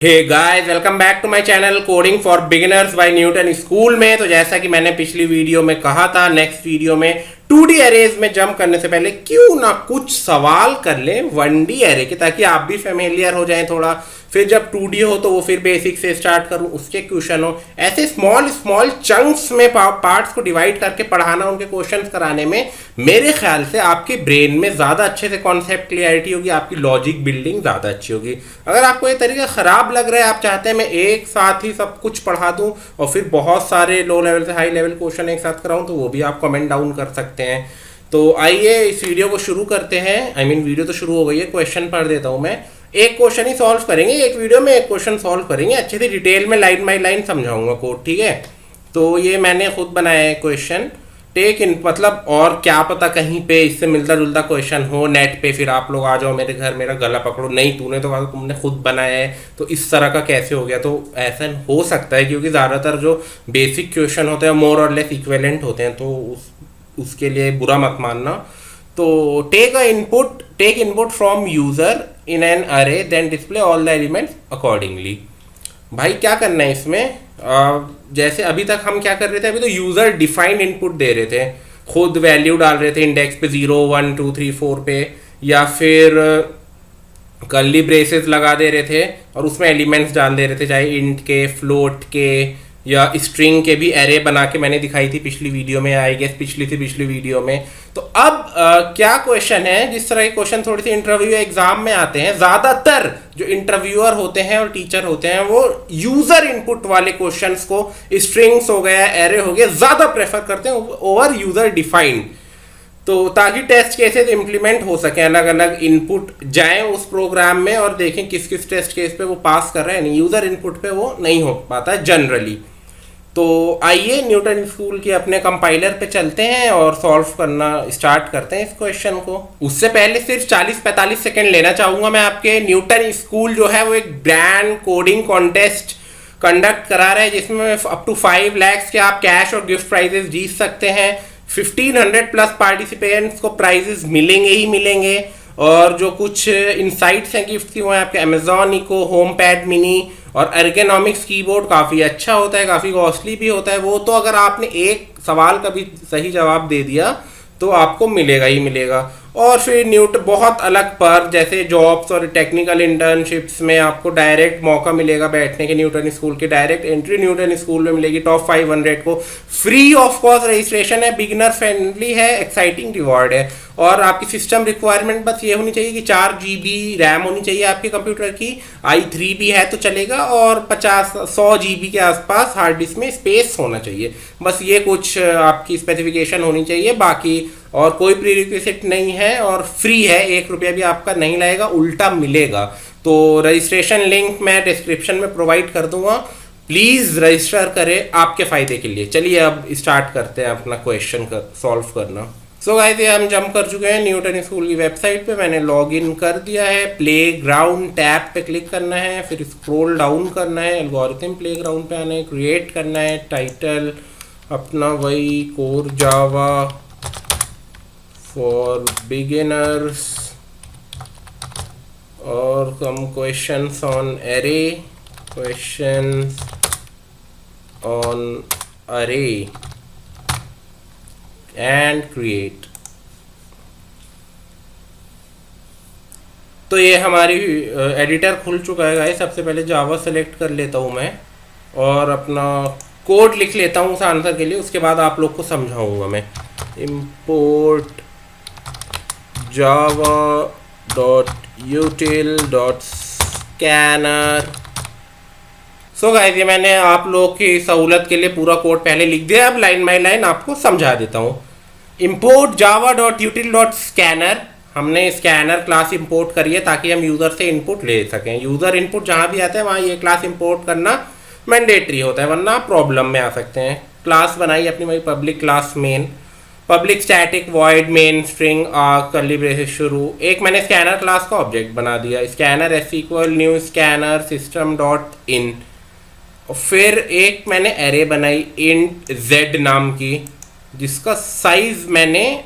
Hey guys, welcome back to my channel coding for beginners by Newton school में। तो जैसा कि मैंने पिछली वीडियो में कहा था, नेक्स्ट वीडियो में 2D एरेज में जंप करने से पहले क्यों ना कुछ सवाल कर लें 1D एरे के, ताकि आप भी फेमिलियर हो जाएं थोड़ा। फिर जब 2D हो तो वो फिर बेसिक से स्टार्ट करूं, उसके क्वेश्चन हो। ऐसे स्मॉल स्मॉल चंक्स में पार्ट्स को डिवाइड करके पढ़ाना, उनके क्वेश्चंस कराने में मेरे ख्याल से आपके ब्रेन में ज़्यादा अच्छे से कॉन्सेप्ट क्लियरिटी होगी, आपकी लॉजिक बिल्डिंग ज़्यादा अच्छी होगी। अगर आपको ये तरीका ख़राब लग रहा है, आप चाहते हैं मैं एक साथ ही सब कुछ पढ़ा दूं और फिर बहुत सारे लो लेवल से हाई लेवल क्वेश्चन एक साथ कराऊं, तो वो भी आप कमेंट डाउन कर सकते हैं। तो आइए इस वीडियो को शुरू करते हैं। वीडियो तो शुरू हो गई है, क्वेश्चन पढ़ देता हूं मैं। एक क्वेश्चन ही सॉल्व करेंगे, एक वीडियो में एक क्वेश्चन सॉल्व करेंगे, अच्छे से डिटेल में लाइन बाई लाइन समझाऊंगा कोड, ठीक है। तो ये मैंने खुद बनाया है क्वेश्चन। टेक इन मतलब, और क्या पता कहीं पे इससे मिलता जुलता क्वेश्चन हो नेट पे, फिर आप लोग आ जाओ मेरे घर, मेरा गला पकड़ो, नहीं तूने तो कहा तुमने खुद बनाया है तो इस तरह का कैसे हो गया। तो ऐसा हो सकता है क्योंकि ज़्यादातर जो बेसिक क्वेश्चन होते हैं मोर और लेस इक्विवेलेंट होते हैं, तो उसके लिए बुरा मत मानना। तो take input from user in an array, then display all the elements accordingly. भाई क्या करना है इसमें, जैसे अभी तक हम क्या कर रहे थे, अभी तो यूजर डिफाइंड इनपुट दे रहे थे, खुद वैल्यू डाल रहे थे इंडेक्स पे 0 1 2 3 4 पे, या फिर कर्ली ब्रेसेस लगा दे रहे थे और उसमें एलिमेंट्स डाल दे रहे थे, चाहे इंट के, फ्लोट के या स्ट्रिंग के भी एरे बना के मैंने दिखाई थी पिछली वीडियो में, आई गेस पिछली वीडियो में। तो अब क्या क्वेश्चन है, जिस तरह के क्वेश्चन थोड़ी सी इंटरव्यू एग्जाम में आते हैं, ज्यादातर जो इंटरव्यूअर होते हैं और टीचर होते हैं वो यूजर इनपुट वाले क्वेश्चंस को, स्ट्रिंग्स हो गया, एरे हो गया, ज्यादा प्रेफर करते हैं ओवर यूजर डिफाइंड। तो ताकि टेस्ट केसेस इंप्लीमेंट हो सके, अलग अलग इनपुट जाएं उस प्रोग्राम में और देखें किस किस टेस्ट केस पे वो पास कर रहे हैं। यूजर इनपुट पे वो नहीं हो पाता है जनरली। तो आइए न्यूटन स्कूल के अपने कंपाइलर पे चलते हैं और सॉल्व करना स्टार्ट करते हैं इस क्वेश्चन को। उससे पहले सिर्फ 40-45 सेकेंड लेना चाहूँगा मैं आपके। न्यूटन स्कूल जो है वो एक ब्रांड कोडिंग कॉन्टेस्ट कंडक्ट करा रहा है, जिसमें अप टू 5 lakhs के आप कैश और गिफ्ट प्राइजेस जीत सकते हैं। 1500 प्लस पार्टिसिपेंट्स को प्राइजेस मिलेंगे ही मिलेंगे, और जो कुछ इनसाइट्स हैं गिफ्ट की वो है आपके Amazon echo, home pad mini और एर्गोनॉमिक्स कीबोर्ड। काफ़ी अच्छा होता है, काफ़ी कॉस्टली भी होता है वो। तो अगर आपने एक सवाल का भी सही जवाब दे दिया तो आपको मिलेगा ही मिलेगा। और फिर बहुत अलग पर, जैसे जॉब्स और टेक्निकल इंटर्नशिप्स में आपको डायरेक्ट मौका मिलेगा बैठने के, न्यूटन स्कूल के डायरेक्ट एंट्री न्यूटन स्कूल में मिलेगी। टॉप 500 को फ्री ऑफ कॉस्ट रजिस्ट्रेशन है, बिगिनर फ्रेंडली है, एक्साइटिंग रिवॉर्ड है। और आपकी सिस्टम रिक्वायरमेंट बस ये होनी चाहिए कि 4 GB रैम होनी चाहिए आपके कंप्यूटर की, i3 भी है तो चलेगा, और 100 GB के आसपास हार्ड डिस्क में स्पेस होना चाहिए। बस ये कुछ आपकी स्पेसिफिकेशन होनी चाहिए, बाकी और कोई प्रीरिक्विजिट नहीं है, और फ्री है, 1 रुपया भी आपका नहीं लगेगा, उल्टा मिलेगा। तो रजिस्ट्रेशन लिंक मैं डिस्क्रिप्शन में प्रोवाइड कर दूंगा, प्लीज़ रजिस्टर करें आपके फ़ायदे के लिए। चलिए अब स्टार्ट करते हैं अपना क्वेश्चन सॉल्व करना। सो गाइस, ये हम जंप कर चुके हैं न्यूटन स्कूल की वेबसाइट पे। मैंने लॉग इन कर दिया है। प्लेग्राउंड टैब पे क्लिक करना है, फिर स्क्रॉल डाउन करना है, एल्गोरिथम प्लेग्राउंड पे आना है, क्रिएट करना है, टाइटल अपना वही कोर जावा फॉर बिगिनर्स और some questions on array, questions on array and create. तो ये हमारी एडिटर खुल चुका है गाइस। सबसे पहले जावा सेलेक्ट कर लेता हूँ मैं और अपना कोड लिख लेता हूँ उस आंसर के लिए, उसके बाद आप लोग को समझाऊंगा मैं। import java.util.scanner। सो गाइस, ये मैंने आप लोग की सहूलत के लिए पूरा कोड पहले लिख दिया, अब लाइन बाय लाइन आपको समझा देता हूँ। import java.util.scanner, हमने स्कैनर क्लास इंपोर्ट करी है ताकि हम यूज़र से इनपुट ले सकें। यूज़र इनपुट जहाँ भी आता है वहाँ ये क्लास इंपोर्ट करना मैंडेटरी होता है, वरना प्रॉब्लम में आ सकते हैं। क्लास बनाई अपनी वही public class main, public static void main string curly braces शुरू। एक मैंने स्कैनर क्लास का ऑब्जेक्ट बना दिया, scanner new scanner system dot in. और फिर एक मैंने एरे बनाई इंट z नाम की, जिसका साइज मैंने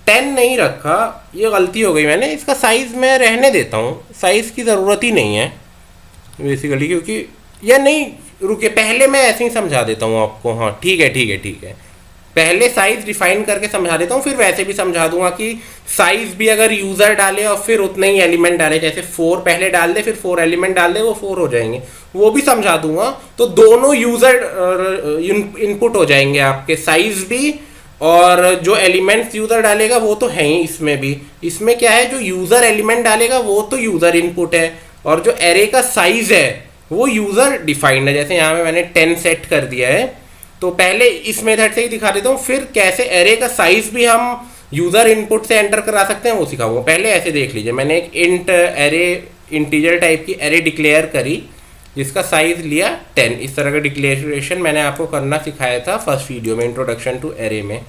10 नहीं रखा, ये गलती हो गई मैंने, इसका साइज़ मैं रहने देता हूँ, साइज़ की ज़रूरत ही नहीं है बेसिकली, क्योंकि या नहीं रुके, पहले मैं ऐसे ही समझा देता हूँ आपको। हाँ ठीक है ठीक है ठीक है, पहले साइज़ डिफाइन करके समझा देता हूँ, फिर वैसे भी समझा दूंगा कि साइज़ भी अगर यूज़र डाले और फिर उतने ही एलिमेंट डाले, जैसे 4 पहले डाल दे फिर 4 एलिमेंट डाल दे, वो 4 हो जाएंगे, वो भी समझा दूंगा। तो दोनों यूज़र इनपुट हो जाएंगे आपके, साइज़ भी और जो एलिमेंट्स यूज़र डालेगा वो तो है ही इसमें भी। इसमें क्या है, जो यूज़र एलिमेंट डालेगा वो तो यूज़र इनपुट है, और जो एरे का साइज़ है वो यूज़र डिफाइंड है। जैसे यहाँ पे मैंने 10 सेट कर दिया है, तो पहले इस मेथड से ही दिखा देता हूँ, फिर कैसे एरे का साइज भी हम यूजर इनपुट से एंटर करा सकते हैं वो सिखाऊंगा। पहले ऐसे देख लीजिए, मैंने एक इंट एरे, इंटीजर टाइप की एरे डिक्लेयर करी जिसका साइज लिया 10। इस तरह का डिक्लेरेशन मैंने आपको करना सिखाया था फर्स्ट वीडियो में, इंट्रोडक्शन टू एरे में।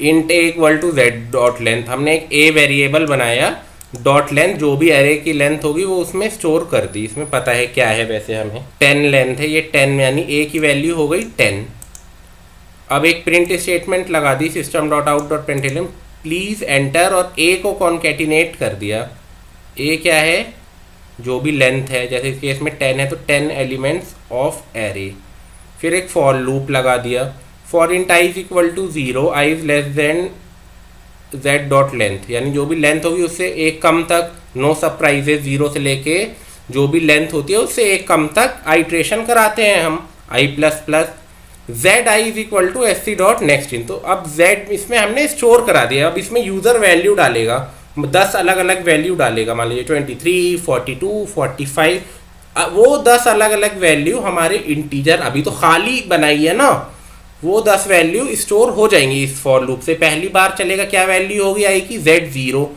Int a equal to z dot length, हमने एक ए वेरिएबल बनाया, डॉट लेंथ जो भी एरे की लेंथ होगी वो उसमें स्टोर कर दी, इसमें पता है क्या है वैसे हमें, 10 लेंथ है, ये 10 यानी ए की वैल्यू हो गई 10। अब एक प्रिंट स्टेटमेंट लगा दी, system dot out dot println please enter, और ए को कॉन्केटिनेट कर दिया। ए क्या है, जो भी लेंथ है, जैसे इस केस में 10 है तो 10 एलिमेंट्स ऑफ एरे। फिर एक फॉर लूप लगा दिया, for int i is equal to 0, i is less than z dot length, यानी जो भी लेंथ होगी उससे एक कम तक, नो सरप्राइजेज, 0 से लेके जो भी लेंथ होती है उससे एक कम तक आइट्रेशन कराते हैं हम, i plus plus, z i is equal to s c dot next in. तो अब z इसमें हमने स्टोर करा दिया, अब इसमें यूज़र वैल्यू डालेगा, 10 अलग अलग वैल्यू डालेगा, मान लीजिए 23, 42, 45, वो 10 अलग अलग वैल्यू हमारे इंटीजर, अभी तो खाली बनाई है ना, वो 10 वैल्यू स्टोर हो जाएंगी इस फॉर लूप से। पहली बार चलेगा, क्या वैल्यू होगी आई की, z0,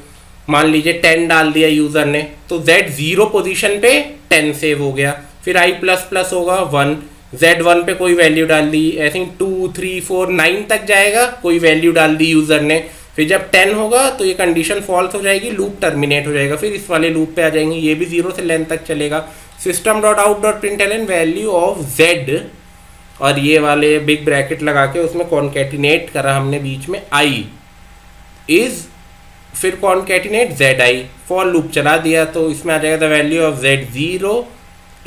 मान लीजिए 10 डाल दिया यूज़र ने तो z0 पोजीशन पे 10 सेव हो गया। फिर i प्लस प्लस होगा 1, z1 पे कोई वैल्यू डाल दी, ऐसे 2, 3, 4, 9 तक जाएगा, कोई वैल्यू डाल दी यूज़र ने। फिर जब 10 होगा तो ये कंडीशन फॉल्स हो जाएगी, लूप टर्मिनेट हो जाएगा, फिर इस वाले लूप पे आ जाएंगे, ये भी 0 से लेंथ तक चलेगा। System dot out dot println value of z, और ये वाले बिग ब्रैकेट लगा के उसमें कॉन्केटिनेट करा हमने बीच में i इज, फिर कॉन्केटिनेट zi, फॉर लूप चला दिया तो इसमें आ जाएगा the value of z0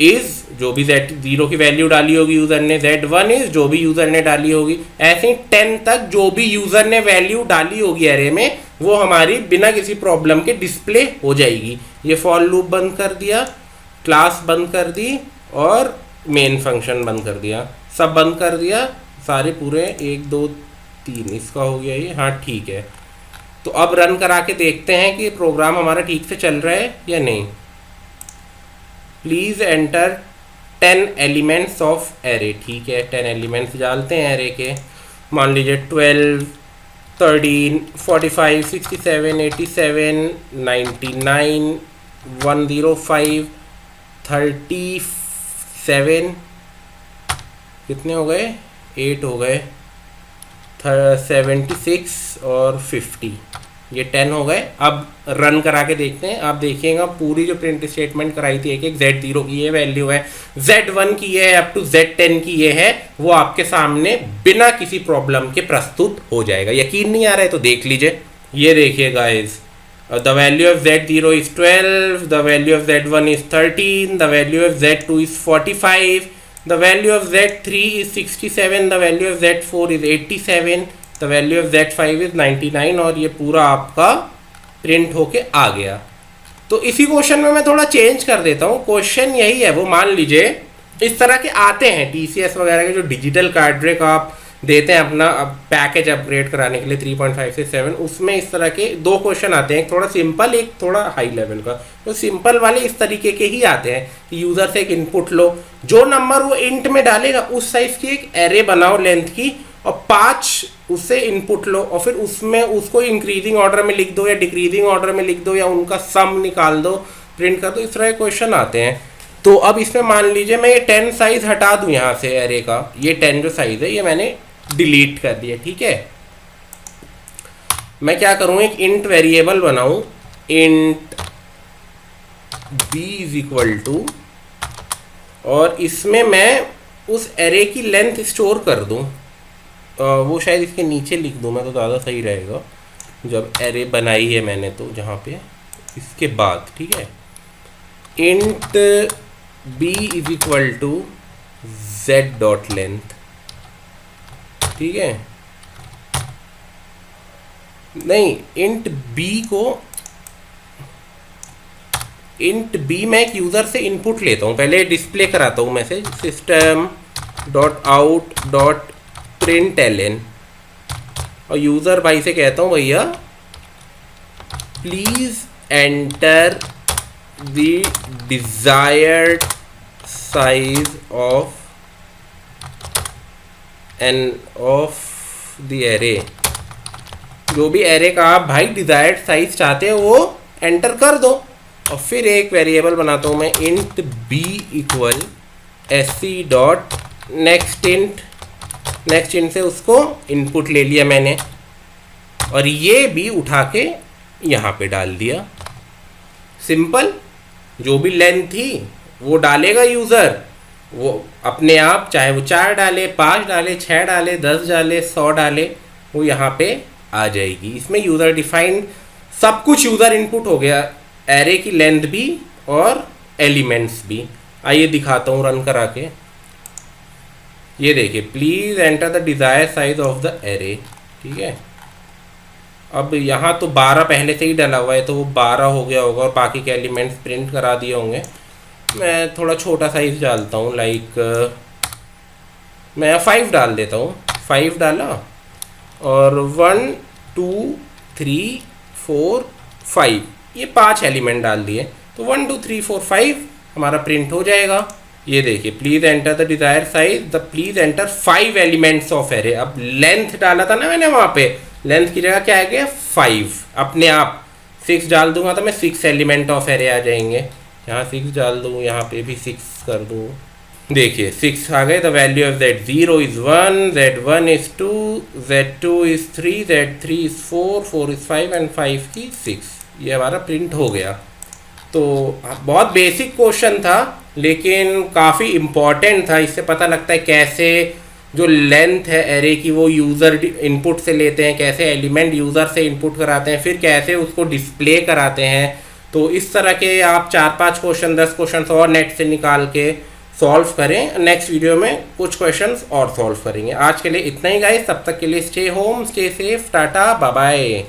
is, जो भी z0 की वैल्यू डाली होगी यूज़र ने, z1 इज जो भी यूज़र ने डाली होगी, ऐसे ही 10 तक जो भी यूज़र ने वैल्यू डाली होगी एरे में वो हमारी बिना किसी प्रॉब्लम के डिस्प्ले हो जाएगी। ये फॉर लूप बंद कर दिया, क्लास बंद कर दी और मेन फंक्शन बंद कर दिया, सब बंद कर दिया सारे पूरे, 1 2 3 इसका हो गया ये, हाँ ठीक है। तो अब रन करा के देखते हैं कि प्रोग्राम हमारा ठीक से चल रहा है या नहीं। Please enter 10 elements of array, ठीक है 10 एलिमेंट्स डालते हैं एरे के, मान लीजिए 12, 13, 45, 67, 87, 99, 105, 37, कितने हो गए, 8 हो गए, 76 और 50, ये 10 हो गए। अब रन करा के देखते हैं, आप देखिएगा पूरी जो प्रिंट स्टेटमेंट कराई थी, एक z0 की ये वैल्यू है, z1 की ये है, अप टू z10 की ये है, वो आपके सामने बिना किसी प्रॉब्लम के प्रस्तुत हो जाएगा। यकीन नहीं आ रहा है तो देख लीजिए, ये देखिए guys, the value of z0 is 12, the value of z1 is 13, the value of z2 is 45, the value of z3 is 67, the value of z4 is 87, the value of z5 is 99, और ये पूरा आपका print होके आ गया। तो इसी question में मैं थोड़ा चेंज कर देता हूँ, क्वेश्चन यही है, वो मान लीजिए इस तरह के आते हैं TCS वगैरह के, जो डिजिटल कार्ड ब्रेक आप देते हैं अपना पैकेज अपग्रेड कराने के लिए 3.5 से 7, उसमें इस तरह के 2 क्वेश्चन आते हैं, एक थोड़ा सिंपल एक थोड़ा हाई लेवल का। तो सिंपल वाले इस तरीके के ही आते हैं कि यूज़र से एक इनपुट लो, जो नंबर वो इंट में डालेगा उस साइज की एक एरे बनाओ लेंथ की, और 5 उससे इनपुट लो, और फिर उसमें उसको इंक्रीजिंग ऑर्डर में लिख दो या डिक्रीजिंग ऑर्डर में लिख दो, या उनका सम निकाल दो, प्रिंट कर दो, इस तरह के क्वेश्चन आते हैं। तो अब इसमें मान लीजिए मैं ये 10 साइज हटा दूँ यहाँ से एरे का, ये 10 जो साइज है ये मैंने डिलीट कर दिया, ठीक है। मैं क्या करूँ, एक इंट वेरिएबल बनाऊँ, int b is equal to, और इसमें मैं उस एरे की लेंथ स्टोर कर दूँ, वो शायद इसके नीचे लिख दूँ मैं तो ज़्यादा सही रहेगा, जब एरे बनाई है मैंने तो जहाँ पे इसके बाद, ठीक है। Int b is equal to z dot length, ठीक है। नहीं, इंट b मैं एक यूज़र से इनपुट लेता हूँ, पहले डिस्प्ले कराता हूँ message system dot out dot print L, और यूज़र भाई से कहता हूँ भैया please enter the desired size of the array. जो भी एरे का आप भाई डिज़ायर्ड साइज चाहते हो वो एंटर कर दो। और फिर एक वेरिएबल बनाता हूँ मैं int b equal sc dot next int से उसको इनपुट ले लिया मैंने, और ये भी उठा के यहाँ पे डाल दिया। सिंपल, जो भी लेंथ थी वो डालेगा यूज़र, वो अपने आप, चाहे वो 4 डाले, 5 डाले, 6 डाले, 10 डाले, 100 डाले, वो यहाँ पे आ जाएगी। इसमें यूज़र डिफाइंड सब कुछ यूज़र इनपुट हो गया, एरे की लेंथ भी और एलिमेंट्स भी। आइए दिखाता हूँ रन करा के। ये देखिए, please enter the desire size of the array, ठीक है। अब यहाँ तो 12 पहले से ही डाला हुआ है तो वो 12 हो गया होगा, और बाकी के एलिमेंट्स प्रिंट करा दिए होंगे। मैं थोड़ा छोटा साइज डालता हूँ, लाइक मैं 5 डाल देता हूँ। 5 डाला और 1 2 3 4 5, ये 5 एलिमेंट डाल दिए, तो 1 2 3 4 5 हमारा प्रिंट हो जाएगा। ये देखिए, please enter the desire size, the please enter 5 elements of array. अब लेंथ डाला था ना मैंने वहाँ पे, लेंथ की जगह क्या आ गया 5, अपने आप 6 डाल दूंगा तो मैं 6 एलिमेंट ऑफ एरे आ जाएंगे। यहाँ 6 डाल दूँ, यहाँ पे भी 6 कर दूँ, देखिए 6 आ गए। The value of z0 is 1, z1 is 2, z2 is 3, z3 is 4, 4 is 5 and 5 की 6। ये हमारा प्रिंट हो गया। तो बहुत बेसिक क्वेश्चन था लेकिन काफ़ी इम्पॉर्टेंट था। इससे पता लगता है कैसे जो लेंथ है एरे की वो यूज़र इनपुट से लेते हैं, कैसे एलिमेंट यूज़र से इनपुट कराते हैं, फिर कैसे उसको डिस्प्ले कराते हैं। तो इस तरह के आप 4-5 क्वेश्चन, 10 क्वेश्चन और नेट से निकाल के सॉल्व करें। नेक्स्ट वीडियो में कुछ क्वेश्चंस और सॉल्व करेंगे। आज के लिए इतना ही गाइस, तब तक के लिए स्टे होम, स्टे सेफ, टाटा, बाय बाय।